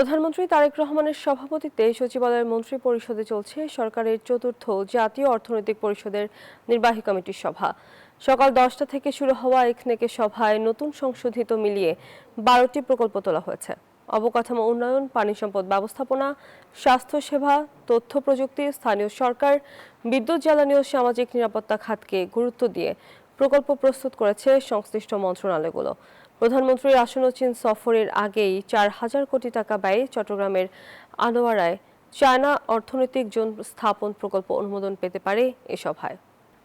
প্রধানমন্ত্রী তারেক রহমানের সভাপতিত্বে সচিবালয়ের মন্ত্রী পরিষদে চলছে সরকারের চতুর্থ জাতীয় অর্থনৈতিক পরিষদের নির্বাহী কমিটির সভা। সকাল 10টা থেকে শুরু হওয়া একনেকে সভায় নতুন সংশোধিত মিলিয়ে 12টি প্রকল্প তোলা হয়েছে। অবকাঠামো উন্নয়ন, পানি সম্পদ ব্যবস্থাপনা, স্বাস্থ্যসেবা, তথ্য প্রযুক্তি, স্থানীয় সরকার, বিদ্যুৎ, জ্বালানি ও সামাজিক নিরাপত্তা খাতকে গুরুত্ব দিয়ে প্রকল্প প্রস্তুত করেছে সংশ্লিষ্ট মন্ত্রণালয়গুলো। প্রধানমন্ত্রীর আসন্ন চীন সফরের আগেই 4,000 কোটি টাকা ব্যয়ে চট্টগ্রামের আনোয়ারায় চায়না অর্থনৈতিক জোন স্থাপন প্রকল্প অনুমোদন পেতে পারে এ সভায়।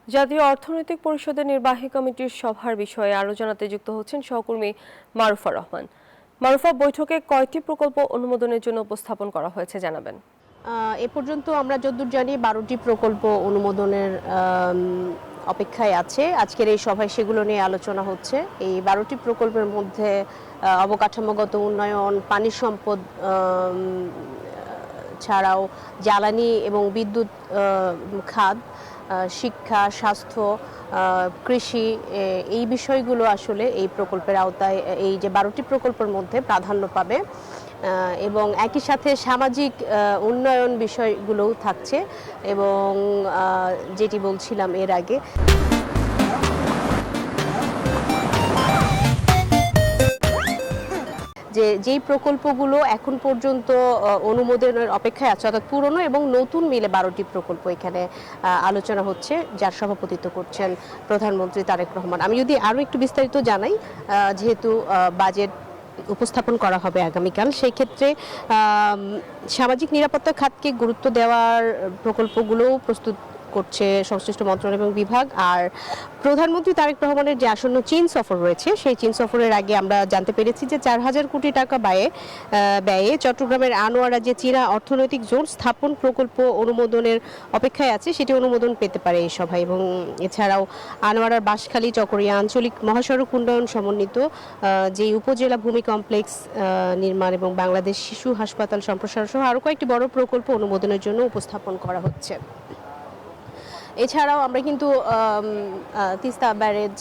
জাতীয় অর্থনৈতিক পরিষদের নির্বাহী কমিটির সভার বিষয়ে আরও জানাতে যুক্ত হচ্ছেন সহকর্মী মারুফা রহমান। মারুফা, বৈঠকে কয়টি প্রকল্প অনুমোদনের জন্য উপস্থাপন করা হয়েছে জানাবেন। এ পর্যন্ত আমরা যতদূর জানি 12টি প্রকল্প অনুমোদনের অপেক্ষায় আছে। আজকের এই সভায় সেগুলো নিয়ে আলোচনা হচ্ছে। এই 12টি প্রকল্পের মধ্যে অবকাঠামোগত উন্নয়ন, পানি সম্পদ ছাড়াও জ্বালানি এবং বিদ্যুৎ খাত, শিক্ষা, স্বাস্থ্য, কৃষি, এই বিষয়গুলো আসলে এই প্রকল্পের আওতায়, এই যে 12টি প্রকল্পের মধ্যে প্রাধান্য পাবে এবং একই সাথে সামাজিক উন্নয়ন বিষয়গুলোও থাকছে। এবং যেটি বলছিলাম এর আগে, যেই প্রকল্পগুলো এখন পর্যন্ত অনুমোদনের অপেক্ষায় আছে, অর্থাৎ পুরনো এবং নতুন মিলে 12টি প্রকল্প এখানে আলোচনা হচ্ছে, যার সভাপতিত্ব করছেন প্রধানমন্ত্রী তারেক রহমান। আমি যদি আরও একটু বিস্তারিত জানাই, যেহেতু বাজেট উপস্থাপন করা হবে আগামীকাল, সেই ক্ষেত্রে সামাজিক নিরাপত্তা খাতকে গুরুত্ব দেওয়ার প্রকল্পগুলোও প্রস্তুত করছে সংশ্লিষ্ট মন্ত্রণালয় এবং বিভাগ। আর প্রধানমন্ত্রী তারেক রহমানের যে আসন্ন চীন সফর রয়েছে, সেই চীন সফরের আগে আমরা জানতে পেরেছি যে 4,000 কোটি টাকা ব্যয়ে চট্টগ্রামের আনোয়ারা যে চীনা অর্থনৈতিক জোন স্থাপন প্রকল্প অনুমোদনের অপেক্ষায় আছে, সেটি অনুমোদন পেতে পারে এই সভায়। এবং এছাড়াও আনোয়ারার বাঁশখালী চকরিয়া আঞ্চলিক মহাসড়ক উন্নয়ন সমন্বিত যে উপজেলা ভূমি কমপ্লেক্স নির্মাণ এবং বাংলাদেশ শিশু হাসপাতাল সম্প্রসারণ সহ আরও কয়েকটি বড় প্রকল্প অনুমোদনের জন্য উপস্থাপন করা হচ্ছে। এছাড়াও আমরা কিন্তু তিস্তা ব্যারেজ,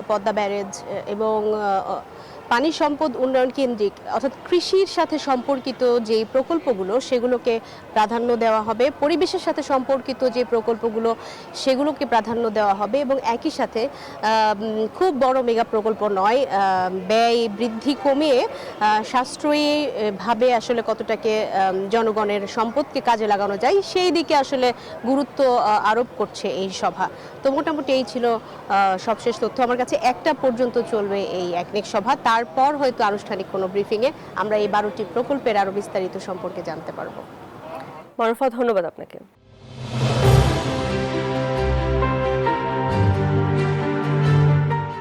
পদ্মা ব্যারেজ এবং পানি সম্পদ উন্নয়ন কেন্দ্রিক, অর্থাৎ কৃষির সাথে সম্পর্কিত যে প্রকল্পগুলো সেগুলোকে প্রাধান্য দেওয়া হবে। পরিবেশের সাথে সম্পর্কিত যে প্রকল্পগুলো সেগুলোকে প্রাধান্য দেওয়া হবে এবং একই সাথে খুব বড় মেগা প্রকল্প নয়, ব্যয় বৃদ্ধি কমিয়ে সাশ্রয়ীভাবে আসলে কতটাকে জনগণের সম্পদকে কাজে লাগানো যায় সেই দিকে আসলে গুরুত্ব আরোপ করছে এই সভা। তো মোটামুটি এই ছিল সবশেষ তথ্য। আমার কাছে 1টা পর্যন্ত চলবে এই একনেক সভা, তারপর হয়তো আনুষ্ঠানিক কোনো ব্রিফিংয়ে আমরা এই 12টি প্রকল্পের আরও বিস্তারিত সম্পর্কে জানতে পারবো। মারুফা, ধন্যবাদ আপনাকে।